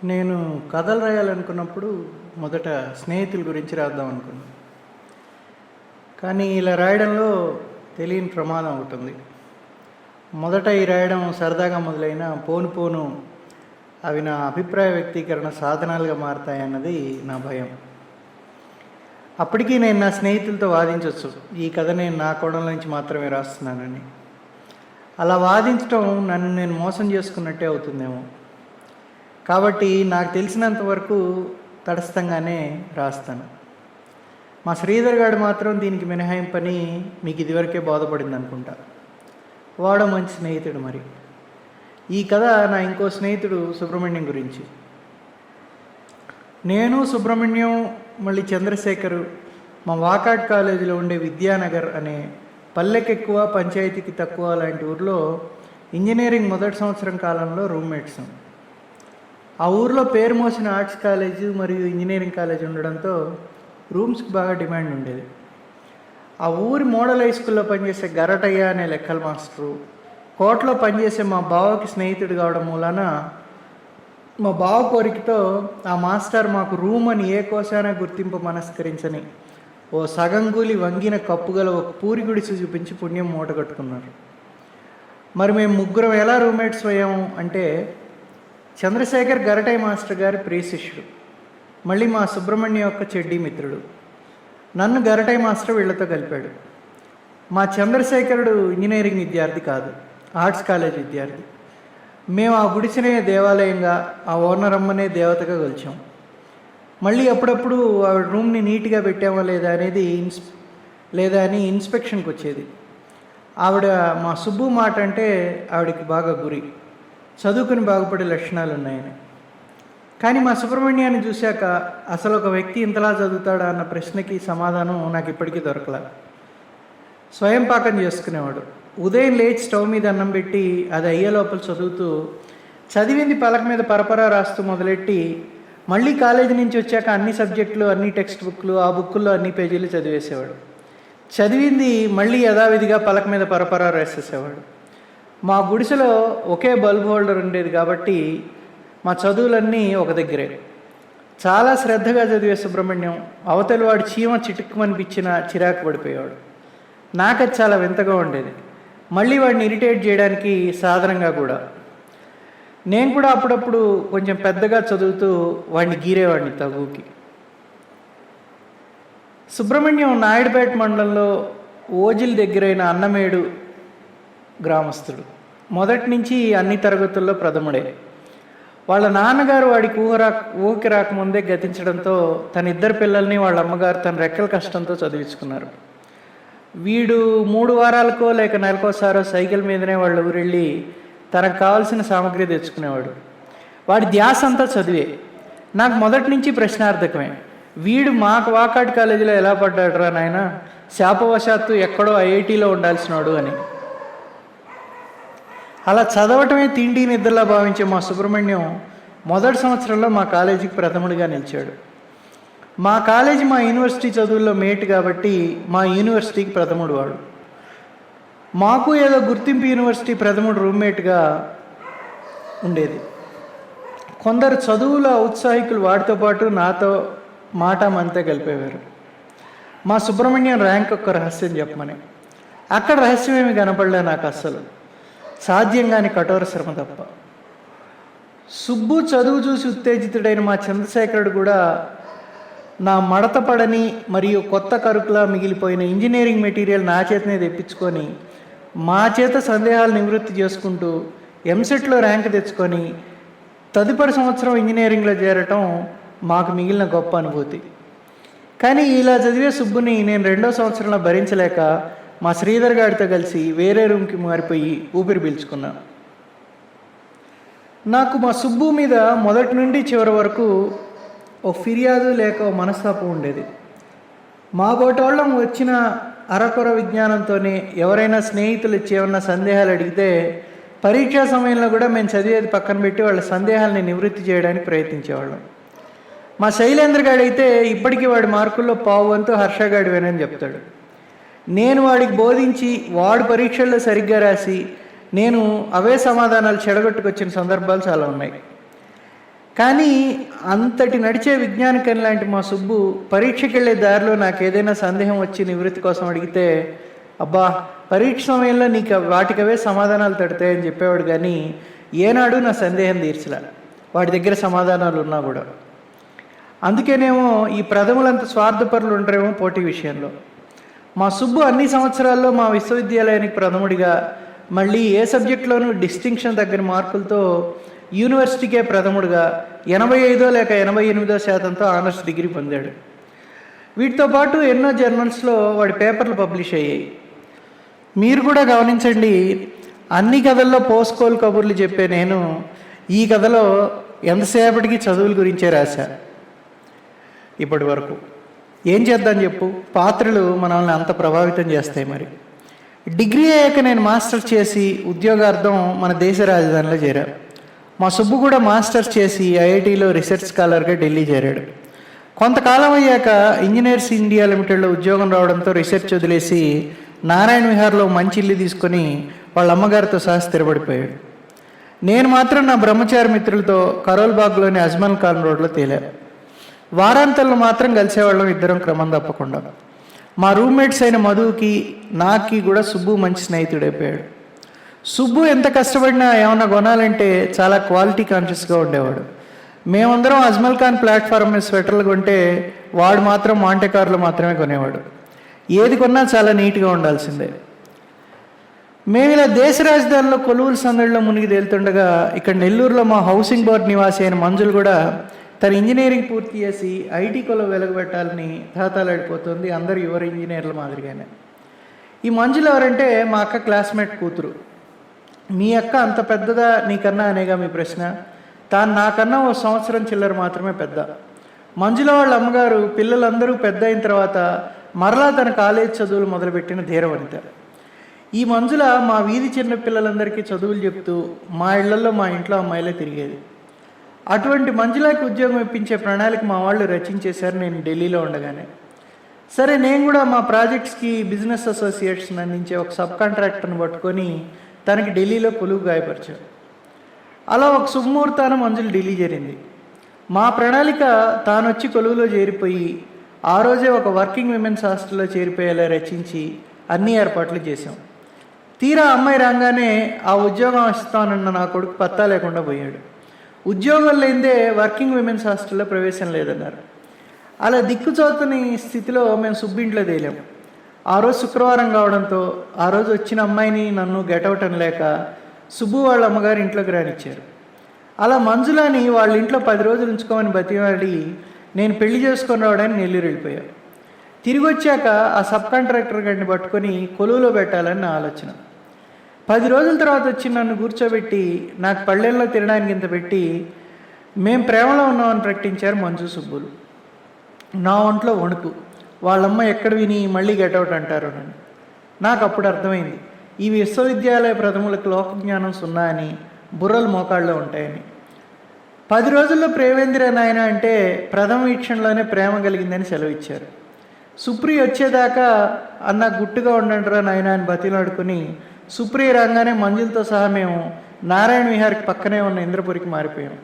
నేను కథలు రాయాలనుకున్నప్పుడు మొదట స్నేహితుల గురించి రాద్దాం అనుకున్నాను. కానీ ఇలా రాయడంలో తెలియని ప్రమాదం ఒకటి ఉంది. మొదట ఈ రాయడం సరదాగా మొదలైన పోను పోను అవి నా అభిప్రాయ వ్యక్తీకరణ సాధనాలుగా మారతాయన్నది నా భయం. అప్పటికీ నేను నా స్నేహితులతో వాదించవచ్చు, ఈ కథ నేను నా కోణంలో నుంచి మాత్రమే రాస్తున్నానని. అలా వాదించడం నన్ను నేను మోసం చేసుకున్నట్టే అవుతుందేమో. కాబట్టి నాకు తెలిసినంత వరకు తటస్థంగానే రాస్తాను. మా శ్రీధర్ గారు మాత్రం దీనికి మినహాయింపని మీకు ఇదివరకే బోధపడింది అనుకుంటా. వాడు మంచి స్నేహితుడు. మరి ఈ కథ నా ఇంకో స్నేహితుడు సుబ్రహ్మణ్యం గురించి. నేను, సుబ్రహ్మణ్యం, మళ్ళీ చంద్రశేఖరు మా వాకాడ్ కాలేజీలో ఉండే విద్యానగర్ అనే పల్లెకెక్కువ పంచాయతీకి తక్కువ లాంటి ఊర్లో ఇంజనీరింగ్ మొదటి సంవత్సరం కాలంలో రూమ్మేట్స్. ఆ ఊర్లో పేరు మోసిన ఆర్ట్స్ కాలేజీ మరియు ఇంజనీరింగ్ కాలేజ్ ఉండడంతో రూమ్స్కి బాగా డిమాండ్ ఉండేది. ఆ ఊరి మోడల్ హై స్కూల్లో పనిచేసే గరటయ్య అనే లెక్కల మాస్టరు కోట్లో పనిచేసే మా బావకి స్నేహితుడు కావడం మూలాన మా బావ కోరికతో ఆ మాస్టర్ మాకు రూమ్ అని ఏ కోసాన గుర్తింపు మనస్కరించని ఓ సగంగూలి వంగిన కప్పుగల ఒక పూరి గుడిసి చూపించి పుణ్యం మూట కట్టుకున్నారు. మరి మేము ముగ్గురం ఎలా రూమ్మేట్స్ అయ్యాము అంటే, చంద్రశేఖర్ గరటయ్య మాస్టర్ గారి ప్రియ శిష్యుడు, మళ్ళీ మా సుబ్రహ్మణ్యం యొక్క చెడ్డీ మిత్రుడు. నన్ను గరటయ్య మాస్టర్ వీళ్ళతో కలిపాడు. మా చంద్రశేఖరుడు ఇంజనీరింగ్ విద్యార్థి కాదు, ఆర్ట్స్ కాలేజ్ విద్యార్థి. మేము ఆ గుడిసెనే దేవాలయంగా, ఆ ఓనర్ అమ్మనే దేవతగా కొలిచాం. మళ్ళీ అప్పుడప్పుడు ఆవిడ రూమ్ని నీట్గా పెట్టామా లేదా అని ఇన్స్పెక్షన్కి వచ్చేది. ఆవిడ మా సుబ్బు మాట అంటే ఆవిడకి బాగా గురి, చదువుకుని బాగుపడే లక్షణాలు ఉన్నాయని. కానీ మా సుబ్రహ్మణ్యాన్ని చూశాక అసలు ఒక వ్యక్తి ఇంతలా చదువుతాడా అన్న ప్రశ్నకి సమాధానం నాకు ఇప్పటికీ దొరకలా. స్వయం పాకం చేసుకునేవాడు. ఉదయం లేచి స్టవ్ మీద అన్నం పెట్టి అది అయ్యే లోపల చదివింది పలక మీద పరపరా రాస్తూ మొదలెట్టి మళ్ళీ కాలేజీ నుంచి వచ్చాక అన్ని సబ్జెక్టులు, అన్ని టెక్స్ట్ బుక్లు, ఆ బుక్కుల్లో అన్ని పేజీలు చదివేసేవాడు. చదివింది మళ్ళీ యథావిధిగా పలక మీద పరపరా రాసేసేవాడు. మా గుడిసెలో ఒకే బల్బ్ హోల్డర్ ఉండేది కాబట్టి మా చదువులన్నీ ఒక దగ్గరే. చాలా శ్రద్ధగా చదివే సుబ్రహ్మణ్యం అవతలి వాడు చీమ చిటుక్కుమనిపించిన చిరాకు పడిపోయేవాడు. నాకు అది చాలా వింతగా ఉండేది, మళ్ళీ వాడిని ఇరిటేట్ చేయడానికి సాధనంగా కూడా. నేను కూడా అప్పుడప్పుడు కొంచెం పెద్దగా చదువుతూ వాడిని గీరేవాడిని తగుకి. సుబ్రహ్మణ్యం నాయుడుపేట మండలంలో ఓజిల్ దగ్గరైన అన్నమేడు గ్రామస్తుడు. మొదటి నుంచి అన్ని తరగతుల్లో ప్రథముడే. వాళ్ళ నాన్నగారు వాడికి ఊహకి రాకముందే గతించడంతో తన ఇద్దరు పిల్లల్ని వాళ్ళ అమ్మగారు తన రెక్కల కష్టంతో చదివించుకున్నారు. వీడు 3 వారాలకో లేక నెలకోసారో సైకిల్ మీదనే వాళ్ళ ఊరెళ్ళి తనకు కావాల్సిన సామాగ్రి తెచ్చుకునేవాడు. వాడి ధ్యాస అంతా చదివే. నాకు మొదటి నుంచి ప్రశ్నార్థకమే, వీడు మాకు వాకాడ్ కాలేజీలో ఎలా పడ్డాడు రా నాయన, శాపవశాత్తు ఎక్కడో ఐఐటీలో ఉండాల్సినాడు అని. అలా చదవటమే తిండి నిద్రలా భావించే మా సుబ్రహ్మణ్యం మొదటి సంవత్సరంలో మా కాలేజీకి ప్రథముడిగా నిలిచాడు. మా కాలేజీ మా యూనివర్సిటీ చదువుల్లో మేట్ కాబట్టి మా యూనివర్సిటీకి ప్రథముడు వాడు. మాకు ఏదో గుర్తింపు యూనివర్సిటీ ప్రథముడు రూమ్మేట్గా ఉండేది. కొందరు చదువుల ఔత్సాహికులు వాడితో పాటు నాతో మాట మంతే కలిపేవారు. మా సుబ్రహ్మణ్యం ర్యాంక్ ఒక్క రహస్యం చెప్పమని. అక్కడ రహస్యం ఏమి కనపడలే నాకు అస్సలు, సాధ్యంగాని కఠోర శ్రమ తప్ప. సుబ్బు చదువు చూసి ఉత్తేజితుడైన మా చంద్రశేఖరుడు కూడా నా మడతపడని మరియు కొత్త కరుకులా మిగిలిపోయిన ఇంజనీరింగ్ మెటీరియల్ నా చేతనే తెప్పించుకొని మా చేత సందేహాలు నివృత్తి చేసుకుంటూ ఎంసెట్లో ర్యాంక్ తెచ్చుకొని తదుపరి సంవత్సరం ఇంజనీరింగ్లో చేరటం మాకు మిగిలిన గొప్ప అనుభూతి. కానీ ఇలా చదివే సుబ్బుని నేను 2వ సంవత్సరంలో భరించలేక మా శ్రీధర్ గారితో కలిసి వేరే రూమ్కి మారిపోయి ఊపిరి పీల్చుకున్నాను. నాకు మా సుబ్బు మీద మొదటి నుండి చివరి వరకు ఓ ఫిర్యాదు లేక ఓ మనస్తాపం ఉండేది. మా బోటోళ్ళం వచ్చిన అరకొర విజ్ఞానంతోనే ఎవరైనా స్నేహితులు ఇచ్చి ఏమన్నా సందేహాలు అడిగితే పరీక్షా సమయంలో కూడా మేము చదివేది పక్కన పెట్టి వాళ్ళ సందేహాలని నివృత్తి చేయడానికి ప్రయత్నించేవాళ్ళం. మా శైలేంద్ర గాడైతే ఇప్పటికీ వాడి మార్కుల్లో 1/2 వంతు హర్షగాడివేనని చెప్తాడు. నేను వాడికి బోధించి వాడు పరీక్షల్లో సరిగ్గా రాసి నేను అవే సమాధానాలు చెడగొట్టుకొచ్చిన సందర్భాలు చాలా ఉన్నాయి. కానీ అంతటి నడిచే విజ్ఞానికని లాంటి మా సుబ్బు పరీక్షకి వెళ్ళే దారిలో నాకు ఏదైనా సందేహం వచ్చి నివృత్తి కోసం అడిగితే, అబ్బా పరీక్ష సమయంలో నీకు వాటికవే సమాధానాలు తడతాయని చెప్పేవాడు. కానీ ఏనాడు నా సందేహం తీర్చలే, వాడి దగ్గర సమాధానాలు ఉన్నా కూడా. అందుకేనేమో ఈ ప్రథములంత స్వార్థపరులు ఉంటారేమో పోటీ విషయంలో. మా సుబ్బు అన్ని సంవత్సరాల్లో మా విశ్వవిద్యాలయానికి ప్రథముడిగా, మళ్ళీ ఏ సబ్జెక్టులోనూ డిస్టింక్షన్ తగ్గని మార్కులతో యూనివర్సిటీకే ప్రథముడుగా 85 లేక 88% ఆనర్స్ డిగ్రీ పొందాడు. వీటితో పాటు ఎన్నో జర్నల్స్లో వాడి పేపర్లు పబ్లిష్ అయ్యాయి. మీరు కూడా గమనించండి, అన్ని కథల్లో పోస్కోల్ కబుర్లు చెప్పే నేను ఈ కథలో ఎంతసేపటికి చదువుల గురించే రాశా. ఇప్పటి వరకు ఏం చేద్దాం చెప్పు, పాత్రలు మనల్ని అంత ప్రభావితం చేస్తాయి. మరి డిగ్రీ అయ్యాక నేను మాస్టర్స్ చేసి ఉద్యోగార్థం మన దేశ రాజధానిలో చేరా. మా సుబ్బు కూడా మాస్టర్స్ చేసి ఐఐటీలో రీసెర్చ్ స్కాలర్గా ఢిల్లీ చేరాడు. కొంతకాలం అయ్యాక ఇంజనీర్స్ ఇండియా లిమిటెడ్లో ఉద్యోగం రావడంతో రీసెర్చ్ వదిలేసి నారాయణ విహార్లో మంచి ఇల్లు తీసుకొని వాళ్ళ అమ్మగారితో సహా స్థిరపడిపోయాడు. నేను మాత్రం నా బ్రహ్మచారి మిత్రులతో కరోల్ బాగ్లోని అజ్మల్ ఖాన్ రోడ్లో తేలా. వారాంతంలో మాత్రం కలిసేవాళ్ళం ఇద్దరం క్రమం తప్పకుండా. మా రూమ్మేట్స్ అయిన మధుకి నాకి కూడా సుబ్బు మంచి స్నేహితుడైపోయాడు. సుబ్బు ఎంత కష్టపడినా ఏమన్నా కొనాలంటే చాలా క్వాలిటీ కాన్షియస్గా ఉండేవాడు. మేమందరం అజ్మల్ ఖాన్ ప్లాట్ఫామ్ మీద స్వెటర్లు కొంటే వాడు మాత్రం మాంటే కార్లు మాత్రమే కొనేవాడు. ఏది కొన్నా చాలా నీట్గా ఉండాల్సిందే. మేము ఇలా దేశ రాజధానిలో కొలువుల సందడిలో మునిగి తేలుతుండగా ఇక్కడ నెల్లూరులో మా హౌసింగ్ బోర్డు నివాసి అయిన మంజులు కూడా తన ఇంజనీరింగ్ పూర్తి చేసి ఐటీ కొలువు వెలుగుపెట్టాలని తాతాలాడిపోతుంది. అందరూ యువర్ ఇంజనీర్ల మాదిరిగానే. ఈ మంజులు ఎవరంటే మా అక్క క్లాస్మేట్ కూతురు. మీ అక్క అంత పెద్దదా నీకన్నా అనేగా మీ ప్రశ్న. తాను నాకన్నా 1 సంవత్సరం చిల్లర మాత్రమే పెద్ద. మంజుల వాళ్ళ అమ్మగారు పిల్లలందరూ పెద్ద అయిన తర్వాత మరలా తన కాలేజ్ చదువులు మొదలుపెట్టిన ధీరవనిత. ఈ మంజుల మా వీధి చిన్న పిల్లలందరికీ చదువులు చెప్తూ మా ఇళ్లలో మా ఇంట్లో అమ్మాయిలే తిరిగేది. అటువంటి మంజులకి ఉద్యోగం ఇప్పించే ప్రణాళిక మా వాళ్ళు రచించేశారు నేను ఢిల్లీలో ఉండగానే. సరే, నేను కూడా మా ప్రాజెక్ట్స్కి బిజినెస్ అసోసియేట్స్ని అందించే ఒక సబ్ కాంట్రాక్టర్ని పట్టుకొని తనకి ఢిల్లీలో కొలువు గాయపరిచారు. అలా ఒక శుభముహూర్తాన మంజులు ఢిల్లీ చేరింది. మా ప్రణాళిక తాను వచ్చి కొలువులో చేరిపోయి ఆ రోజే ఒక వర్కింగ్ విమెన్స్ హాస్టల్లో చేరిపోయేలా రచించి అన్ని ఏర్పాట్లు చేశాం. తీరా అమ్మాయి రాగానే ఆ ఉద్యోగం ఇస్తానన్న నా కొడుకు పత్తా లేకుండా పోయాడు. ఉద్యోగం లేదే వర్కింగ్ విమెన్స్ హాస్టల్లో ప్రవేశం లేదన్నారు. అలా దిక్కుచోతని స్థితిలో మేము సుబ్బింట్లో తేలాం. ఆ రోజు శుక్రవారం కావడంతో ఆ రోజు వచ్చిన అమ్మాయిని నన్ను గెటౌట్ అనలేక సుబ్బు వాళ్ళ అమ్మగారు ఇంట్లోకి రానిచ్చారు. అలా మంజులాని వాళ్ళ ఇంట్లో 10 రోజులు ఉంచుకోమని బతిమాడి నేను పెళ్లి చేసుకొని రావడానికి నెల్లూరు వెళ్ళిపోయాను. తిరిగి వచ్చాక ఆ సబ్ కాంట్రాక్టర్ గారిని పట్టుకొని కొలువులో పెట్టాలని నా ఆలోచన. 10 రోజుల తర్వాత వచ్చి నన్ను కూర్చోబెట్టి నాకు పళ్ళెల్లో తినడానికి ఇంత పెట్టి మేము ప్రేమలో ఉన్నామని ప్రకటించారు మంజు సుబ్బులు. నా ఒంట్లో వణుకు. వాళ్ళమ్మ ఎక్కడ విని మళ్ళీ గెటౌట్ అంటారు నన్ను. నాకు అప్పుడు అర్థమైంది, ఈ విశ్వవిద్యాలయ ప్రథములకు లోకజ్ఞానం సున్నా అని, బుర్రలు మోకాళ్ళలో ఉంటాయని. 10 రోజుల్లో ప్రేమేంద్ర నాయన అంటే ప్రథమ వీక్షణలోనే ప్రేమ కలిగిందని సెలవిచ్చారు. సుప్రియ వచ్చేదాకా అన్న గుట్టుగా ఉండండిరా నాయన అని బతిలాడుకుని సుప్రియ రాగానే మంజులతో సహా మేము నారాయణ విహార్కి పక్కనే ఉన్న ఇంద్రపురికి మారిపోయాం.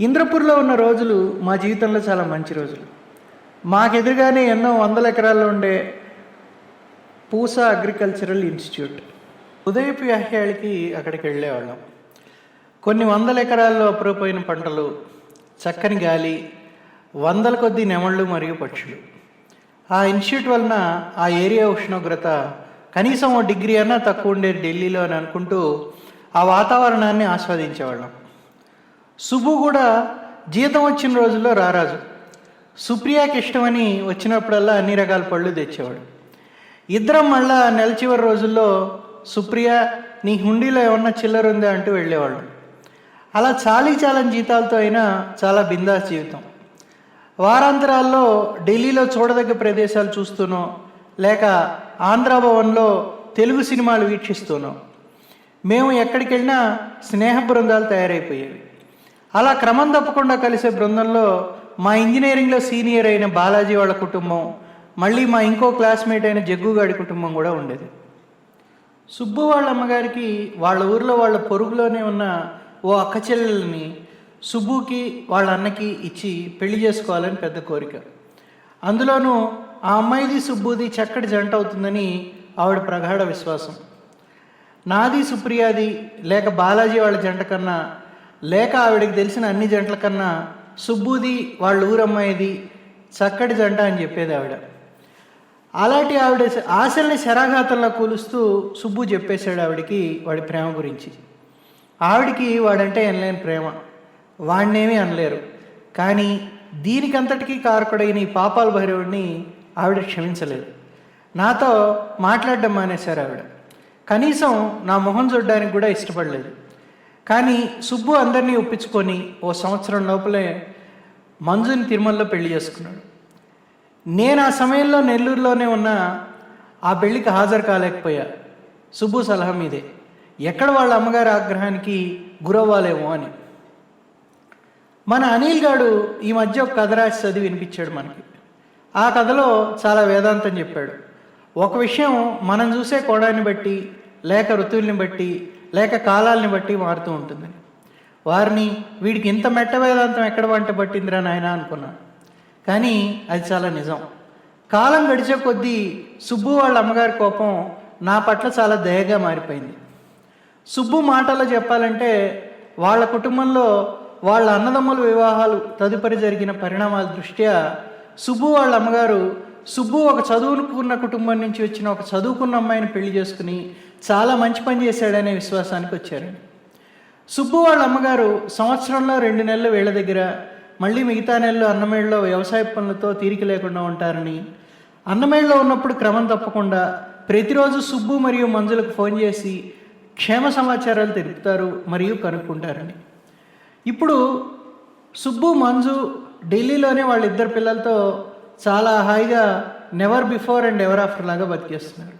ఇంద్రపూర్లో ఉన్న రోజులు మా జీవితంలో చాలా మంచి రోజులు. మాకెదురుగానే ఎన్నో 100 ఎకరాల్లో ఉండే పూసా అగ్రికల్చరల్ ఇన్స్టిట్యూట్. ఉదయపు యాహ్యాలకి అక్కడికి వెళ్ళేవాళ్ళం. కొన్ని 100 ఎకరాల్లో అప్రూపోయిన పంటలు, చక్కని గాలి, 100ల కొద్దీ నెమళ్ళు మరియు పక్షులు. ఆ ఇన్స్టిట్యూట్ వలన ఆ ఏరియా ఉష్ణోగ్రత కనీసం 1 డిగ్రీ అన్నా తక్కువ ఉండే ఢిల్లీలో అని అనుకుంటూ ఆ వాతావరణాన్ని ఆస్వాదించేవాళ్ళం. సుబ్బు కూడా జీతం వచ్చిన రోజుల్లో రారాజు. సుప్రియాకి ఇష్టమని వచ్చినప్పుడల్లా అన్ని రకాల పళ్ళు తెచ్చేవాడు. ఇద్దరం మళ్ళా నెల చివరి రోజుల్లో సుప్రియ నీ హుండీలో ఏమన్నా చిల్లర ఉందా అంటూ వెళ్ళేవాళ్ళం. అలా చాలని జీతాలతో అయినా చాలా బిందాస్ జీవితం. వారాంతరాల్లో ఢిల్లీలో చూడదగ్గ ప్రదేశాలు చూస్తూనో లేక ఆంధ్రాభవన్లో తెలుగు సినిమాలు వీక్షిస్తూనో మేము ఎక్కడికి వెళ్ళినా స్నేహ బృందాలు తయారైపోయేవి. అలా క్రమం తప్పకుండా కలిసే బృందంలో మా ఇంజనీరింగ్లో సీనియర్ అయిన బాలాజీ వాళ్ళ కుటుంబం, మళ్ళీ మా ఇంకో క్లాస్మేట్ అయిన జగ్గుగాడి కుటుంబం కూడా ఉండేది. సుబ్బు వాళ్ళ అమ్మగారికి వాళ్ళ ఊరిలో వాళ్ళ పొరుగులోనే ఉన్న ఓ అక్క చెల్లెల్ని సుబ్బుకి వాళ్ళ అన్నకి ఇచ్చి పెళ్లి చేసుకోవాలని పెద్ద కోరిక. అందులోనూ ఆ అమ్మాయిది సుబ్బుది చక్కటి జంట అవుతుందని ఆవిడ ప్రగాఢ విశ్వాసం. నాది సుప్రియాది లేక బాలాజీ వాళ్ళ జంట కన్నా, లేక ఆవిడకి తెలిసిన అన్ని జంటల కన్నా సుబ్బుది వాళ్ళ ఊరమ్మాయిది చక్కటి జంట అని చెప్పేది ఆవిడ. అలాంటి ఆవిడ ఆశల్ని శరాఘాతంలో కూలుస్తూ సుబ్బు చెప్పేశాడు ఆవిడికి వాడి ప్రేమ గురించి. ఆవిడికి వాడంటే ఎనలేని ప్రేమ, వాడినేమీ అనలేరు. కానీ దీనికంతటికీ కారకుడైన ఈ పాపాల భైరవుడిని ఆవిడ క్షమించలేదు. నాతో మాట్లాడడం మానేశారు ఆవిడ. కనీసం నా మొహం చూడడానికి కూడా ఇష్టపడలేదు. కానీ సుబ్బు అందరినీ ఒప్పించుకొని ఓ సంవత్సరం లోపలే మంజుని తిరుమలలో పెళ్లి చేసుకున్నాడు. నేను ఆ సమయంలో నెల్లూరులోనే ఉన్న ఆ పెళ్లికి హాజరు కాలేకపోయా. సుబ్బు సలహా మీదే ఎక్కడ వాళ్ళ అమ్మగారి ఆగ్రహానికి గురవ్వాలేమో అని. మన అనిల్ గాడు ఈ మధ్య ఒక కథ రాసి చదివి వినిపించాడు మనకి. ఆ కథలో చాలా వేదాంతం చెప్పాడు. ఒక విషయం మనం చూసే కోణాన్ని బట్టి, లేక ఋతువుల్ని బట్టి, లేక కాలాల్ని బట్టి మారుతూ ఉంటుందని. వారిని వీడికి ఇంత మెట్ట వేదాంతం ఎక్కడ వంట పట్టిందిరా నాయన అనుకున్నాను. కానీ అది చాలా నిజం. కాలం గడిచే కొద్దీ సుబ్బు వాళ్ళ అమ్మగారి కోపం నా పట్ల చాలా దయగా మారిపోయింది. సుబ్బు మాటల్లో చెప్పాలంటే వాళ్ళ కుటుంబంలో వాళ్ళ అన్నదమ్ముల వివాహాలు తదుపరి జరిగిన పరిణామాల దృష్ట్యా సుబ్బు వాళ్ళ అమ్మగారు సుబ్బు ఒక చదువుకున్న కుటుంబం నుంచి వచ్చిన ఒక చదువుకున్న అమ్మాయిని పెళ్లి చేసుకుని చాలా మంచి పని చేశాడనే విశ్వాసానికి వచ్చారు. సుబ్బు వాళ్ళ అమ్మగారు సంవత్సరంలో 2 నెలలు వీళ్ళ దగ్గర, మళ్ళీ మిగతా నెలలు అన్నమేళ్ళలో వ్యవసాయ పనులతో తీరిక లేకుండా ఉంటారని, అన్నమేళ్ళలో ఉన్నప్పుడు క్రమం తప్పకుండా ప్రతిరోజు సుబ్బు మరియు మంజులకు ఫోన్ చేసి క్షేమ సమాచారాలు తెలుపుతారు మరియు కనుక్కుంటారని. ఇప్పుడు సుబ్బు మంజు ఢిల్లీలోనే వాళ్ళిద్దరు పిల్లలతో చాలా హాయిగా never before and ever after లాగా బతికేస్తున్నారు.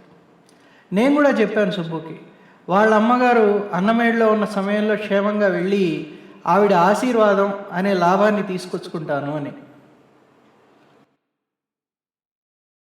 నేను కూడా చెప్పాను సుబ్బుకి, వాళ్ళ అమ్మగారు అన్నమేళ్ళలో ఉన్న సమయంలో క్షేమంగా వెళ్ళి ఆవిడ ఆశీర్వాదం అనే లాభాన్ని తీసుకొచ్చుకుంటాను అని.